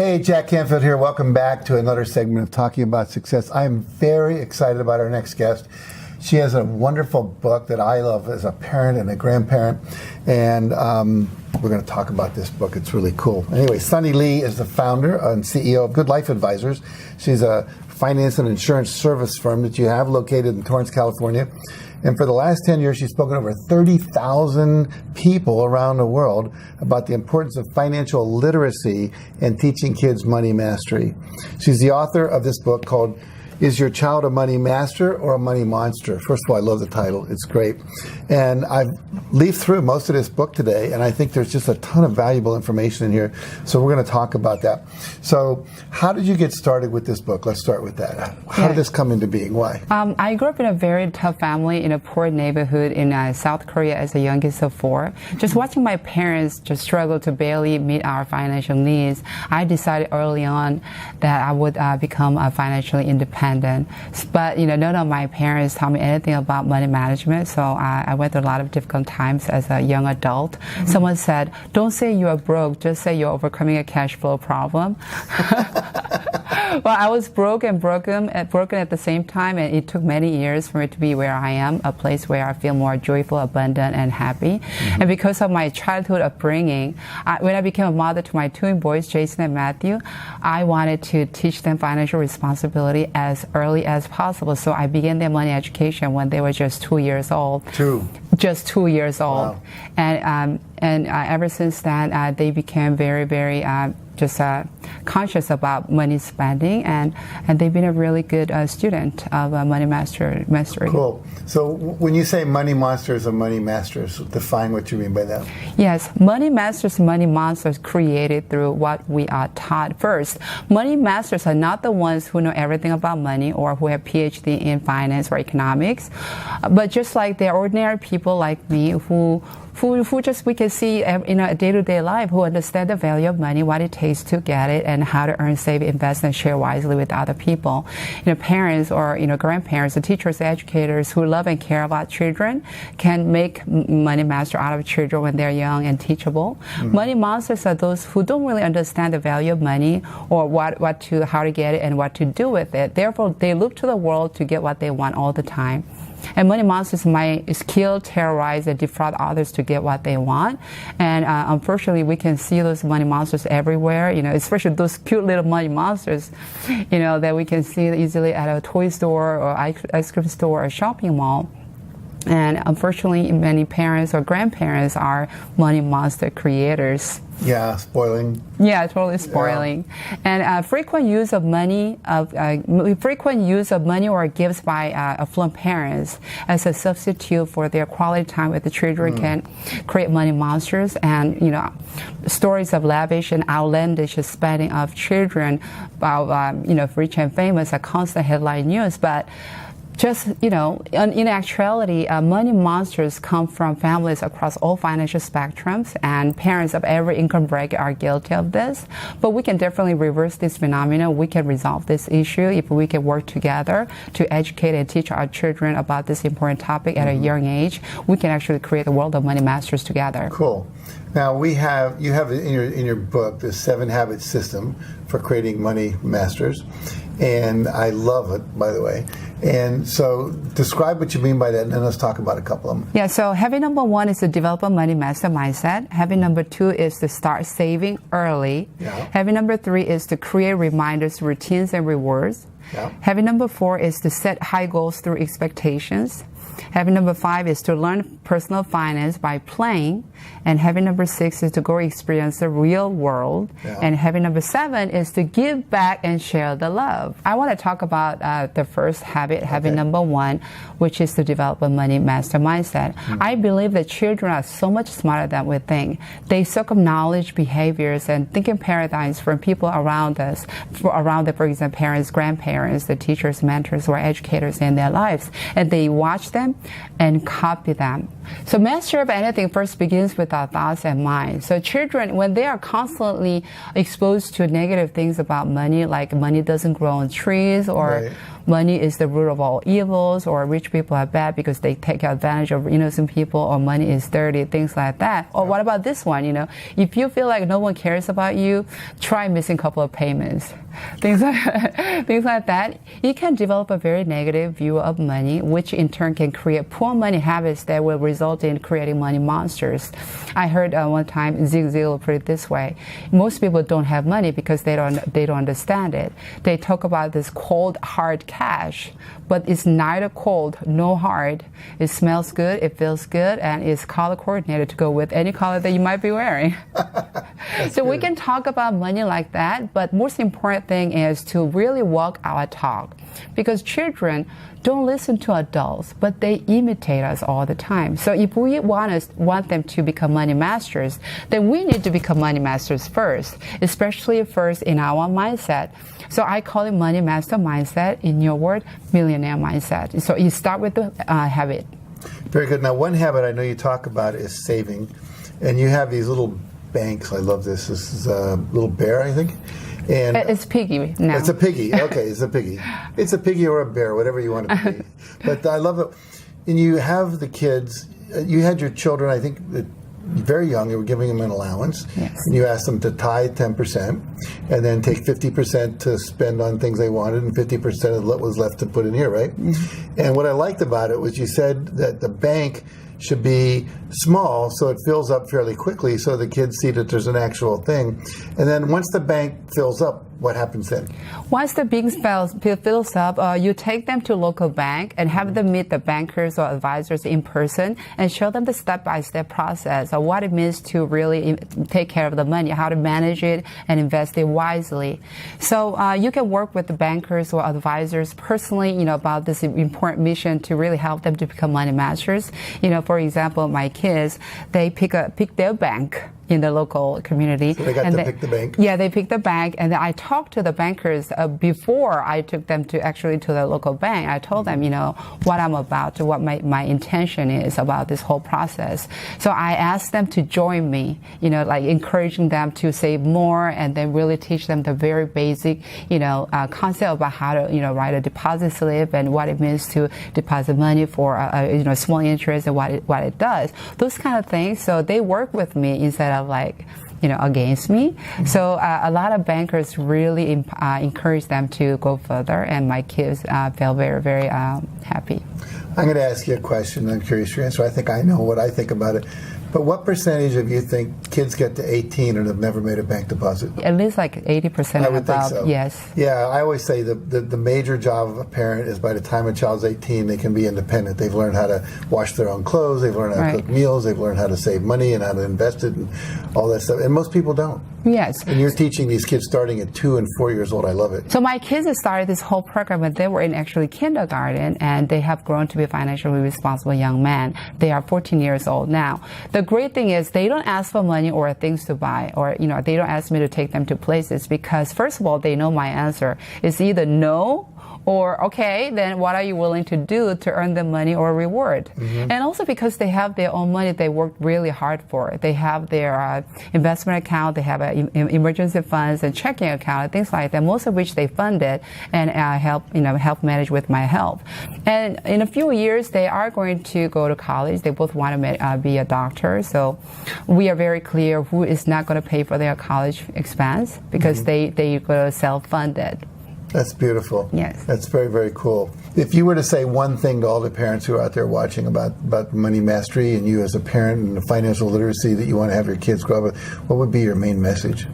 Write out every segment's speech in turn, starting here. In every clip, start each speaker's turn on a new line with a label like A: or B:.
A: Hey, Jack Canfield here. Welcome back to another segment of Talking About Success. I am very excited about our next guest. She has a wonderful book that I love as a parent and a grandparent, and we're going to talk about this book. It's really cool. Anyway, Sunny Lee is the founder and CEO of Good Life Advisors. She's a finance and insurance service firm that you have located in Torrance, California. And for the last 10 years, she's spoken to over 30,000 people around the world about the importance of financial literacy and teaching kids money mastery. She's the author of this book called Is Your Child a Money Master or a Money Monster? First of all, I love the title. It's great. And I've leafed through most of this book today, and I think there's just a ton of valuable information in here. So we're going to talk about that. So how did you get started with this book? Let's start with that. How did this come into being? Why?
B: I grew up in a very tough family in a poor neighborhood in South Korea as the youngest of four. Just watching my parents just struggle to barely meet our financial needs, I decided early on that I would become financially independent. But none of my parents taught me anything about money management, so I went through a lot of difficult times as a young adult. Mm-hmm. Someone said, "Don't say you are broke, just say you're overcoming a cash flow problem." Well, I was broke and broken at the same time, and it took many years for me to be where I am, a place where I feel more joyful, abundant, and happy. Mm-hmm. And because of my childhood upbringing, when I became a mother to my twin boys, Jason and Matthew, I wanted to teach them financial responsibility as early as possible. So I began their money education when they were just 2 years old. Just 2 years old. Wow. And ever since then, they became very, very conscious about money spending, and they've been a really good student of money mastery.
A: Cool. So when you say money monsters or money masters, define what you mean by that.
B: Yes, money masters, money monsters created through what we are taught. First, money masters are not the ones who know everything about money or who have PhD in finance or economics, but just like they're ordinary people like me who just we can see in a day-to-day life, who understand the value of money, what it takes to get it, and how to earn, save, invest, and share wisely with other people. Parents or grandparents, the teachers, the educators who love and care about children can make money master out of children when they're young and teachable. Mm-hmm. Money monsters are those who don't really understand the value of money or how to get it and what to do with it. Therefore, they look to the world to get what they want all the time. And money monsters might kill, terrorize, and defraud others to get what they want. And unfortunately, we can see those money monsters everywhere, especially those cute little money monsters, that we can see easily at a toy store or ice cream store or shopping mall. And unfortunately, many parents or grandparents are money monster creators.
A: Yeah, spoiling.
B: Yeah, totally spoiling. Yeah. And frequent use of money or gifts by affluent parents as a substitute for their quality time with the children can create money monsters. And stories of lavish and outlandish spending of children, rich and famous, are constant headline news. But just, in actuality, money monsters come from families across all financial spectrums, and parents of every income bracket are guilty of this. But we can definitely reverse this phenomenon. We can resolve this issue if we can work together to educate and teach our children about this important topic at a young age. We can actually create a world of money masters together.
A: Cool. Now you have in your book the 7 habit system for creating money masters, and I love it, by the way. And so describe what you mean by that, and then let's talk about a couple of them.
B: Yeah, so habit number 1 is to develop a money master mindset. Habit number 2 is to start saving early. Yeah. Habit number 3 is to create reminders, routines, and rewards. Yeah. Habit number 4 is to set high goals through expectations. Habit number 5 is to learn personal finance by playing. And habit number 6 is to go experience the real world. Yeah. And habit number 7 is to give back and share the love. I want to talk about the first habit, habit number 1, which is to develop a money master mindset. I believe that children are so much smarter than we think. They soak up knowledge, behaviors, and thinking paradigms from people around us, for example, parents, grandparents, the teachers, mentors, or educators in their lives. And they watch them them and copy them. So mastery of anything first begins with our thoughts and minds. So children, when they are constantly exposed to negative things about money, like money doesn't grow on trees, or
A: Right.
B: money is the root of all evils, or rich people are bad because they take advantage of innocent people, or money is dirty, things like that. Or what about this one, if you feel like no one cares about you, try missing a couple of payments. Things like that. You can develop a very negative view of money, which in turn can create poor money habits that will result in creating money monsters. I heard one time Zig Ziglar put it this way: most people don't have money because they don't understand it. They talk about this cold hard cash, but it's neither cold nor hard. It smells good, it feels good, and it's color coordinated to go with any color that you might be wearing. So we can talk about money like that, but most important thing is to really walk our talk, because children don't listen to adults, but they imitate us all the time. So if we want them to become money masters, then we need to become money masters first, especially first in our mindset. So I call it money master mindset. In your word, millionaire mindset. So you start with the habit.
A: Very good. Now, one habit I know you talk about is saving, and you have these little banks. I love this. This is a little bear, I think. And
B: It's Piggy now.
A: it's a piggy. Okay, it's a piggy. It's a piggy or a bear, whatever you want it to be. But I love it. And you have the kids. You had your children, I think, very young. You were giving them an allowance.
B: Yes.
A: And you asked them to tithe 10%, and then take 50% to spend on things they wanted, and 50% of what was left to put in here, right? Mm-hmm. And what I liked about it was you said that the bank should be small so it fills up fairly quickly, so the kids see that there's an actual thing. And then once the bank fills up, what happens then?
B: Once the bank fills up, you take them to local bank and have them meet the bankers or advisors in person and show them the step-by-step process of what it means to really take care of the money, how to manage it and invest it wisely. So you can work with the bankers or advisors personally, about this important mission to really help them to become money masters. For example, my kids, they pick their bank in the local community.
A: So they got to pick the bank?
B: Yeah, they picked the bank, and then I talked to the bankers before I took them to the local bank. I told them, what I'm about, what my intention is about this whole process. So I asked them to join me, like encouraging them to save more, and then really teach them the very basic, concept about how to, write a deposit slip and what it means to deposit money for small interest and what it does. Those kind of things. So they work with me instead of against me. Mm-hmm. So a lot of bankers really encourage them to go further, and my kids feel very, very happy.
A: I'm going to ask you a question. I'm curious your answer. I think I know what I think about it. But what percentage of you think kids get to 18 and have never made a bank deposit?
B: At least like 80%
A: I
B: of
A: would think
B: about,
A: so.
B: Yes.
A: Yeah, I always say the major job of a parent is by the time a child's 18, they can be independent. They've learned how to wash their own clothes, they've learned how to cook meals, they've learned how to save money and how to invest it and all that stuff. And most people don't.
B: Yes.
A: And you're teaching these kids starting at 2 and 4 years old. I love it.
B: So my kids started this whole program when they were in actually kindergarten, and they have grown to be financially responsible young men. They are 14 years old now. The great thing is they don't ask for money or things to buy, or they don't ask me to take them to places, because first of all, they know my answer. It's either no, or okay, then what are you willing to do to earn the money or reward? Mm-hmm. And also because they have their own money they worked really hard for. They have their investment account, they have emergency funds and checking account and things like that, most of which they funded and help manage with my help. And in a few years, they are going to go to college. They both want to be a doctor. So we are very clear who is not going to pay for their college expense, because
A: mm-hmm.
B: they go self-fund it.
A: That's beautiful.
B: Yes.
A: That's very, very cool. If you were to say one thing to all the parents who are out there watching about money mastery, and you as a parent and the financial literacy that you want to have your kids grow up with, what would be your main message?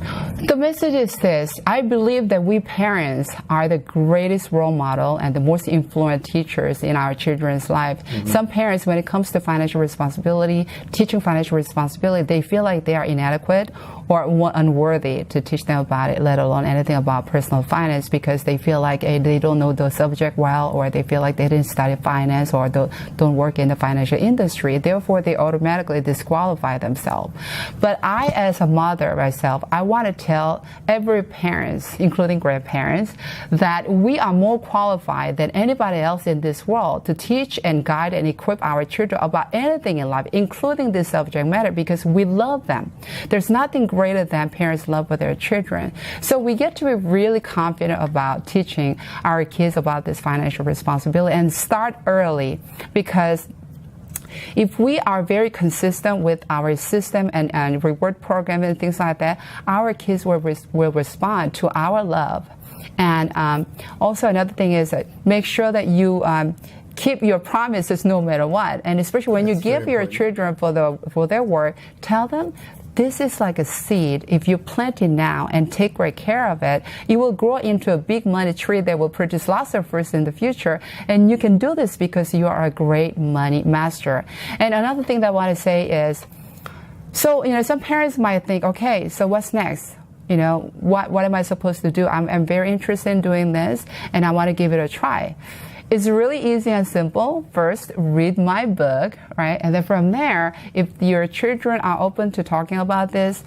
B: The message is this. I believe that we parents are the greatest role model and the most influential teachers in our children's life. Mm-hmm. Some parents, when it comes to financial responsibility, teaching financial responsibility, they feel like they are inadequate or unworthy to teach them about it, let alone anything about personal finance, because they feel like they don't know the subject well, or they feel like they didn't study finance or don't work in the financial industry. Therefore, they automatically disqualify themselves. But I, as a mother myself, I want to tell every parent, including grandparents, that we are more qualified than anybody else in this world to teach and guide and equip our children about anything in life, including this subject matter, because we love them. There's nothing greater than parents' love for their children. So we get to be really confident about teaching our kids about this financial responsibility and start early, because if we are very consistent with our system and reward program and things like that, our kids will respond to our love. And also another thing is that make sure that you keep your promises no matter what. And especially when you give your children for their work, tell them, this is like a seed. If you plant it now and take great care of it, it will grow into a big money tree that will produce lots of fruits in the future. And you can do this because you are a great money master. And another thing that I want to say is, so, some parents might think, okay, so what's next? What am I supposed to do? I'm very interested in doing this, and I want to give it a try. It's really easy and simple. First, read my book, right? And then from there, if your children are open to talking about this,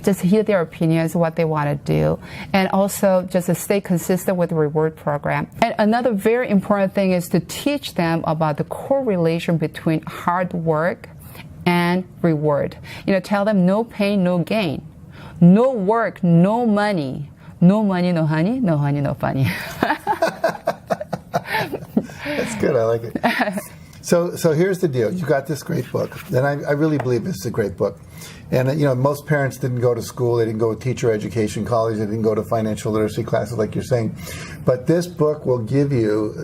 B: just hear their opinions, what they want to do. And also just to stay consistent with the reward program. And another very important thing is to teach them about the correlation between hard work and reward. Tell them no pain, no gain. No work, no money. No money, no honey. No honey, no funny.
A: That's good. I like it. So here's the deal. You got this great book, and I really believe this is a great book. And most parents didn't go to school. They didn't go to teacher education college. They didn't go to financial literacy classes like you're saying. But this book will give you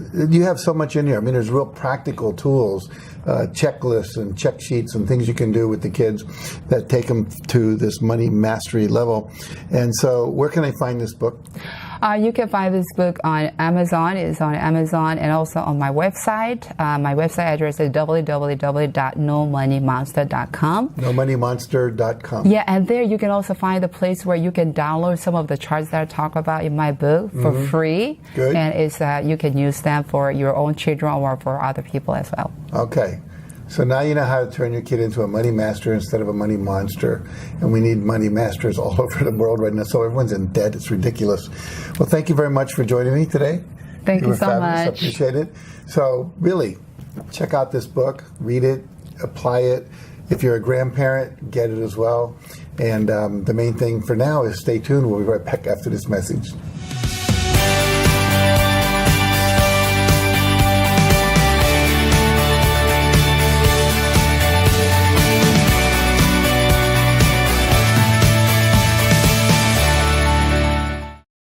A: have so much in here. I mean, there's real practical tools, checklists and check sheets and things you can do with the kids that take them to this money mastery level. And so where can I find this book?
B: You can find this book on Amazon. It's on Amazon and also on my website. My website address is www.nomoneymonster.com.
A: nomoneymonster.com.
B: Yeah, and there you can also find a place where you can download some of the charts that I talk about in my book for free.
A: Good.
B: And it's you can use them for your own children or for other people as well.
A: Okay. So now you know how to turn your kid into a money master instead of a money monster. And we need money masters all over the world right now. So everyone's in debt. It's ridiculous. Well, thank you very much for joining me today.
B: Thank you so
A: fabulous.
B: much.
A: I appreciate it. So really, check out this book, read it, apply it. If you're a grandparent, get it as well. And the main thing for now is stay tuned. We'll be right back after this message.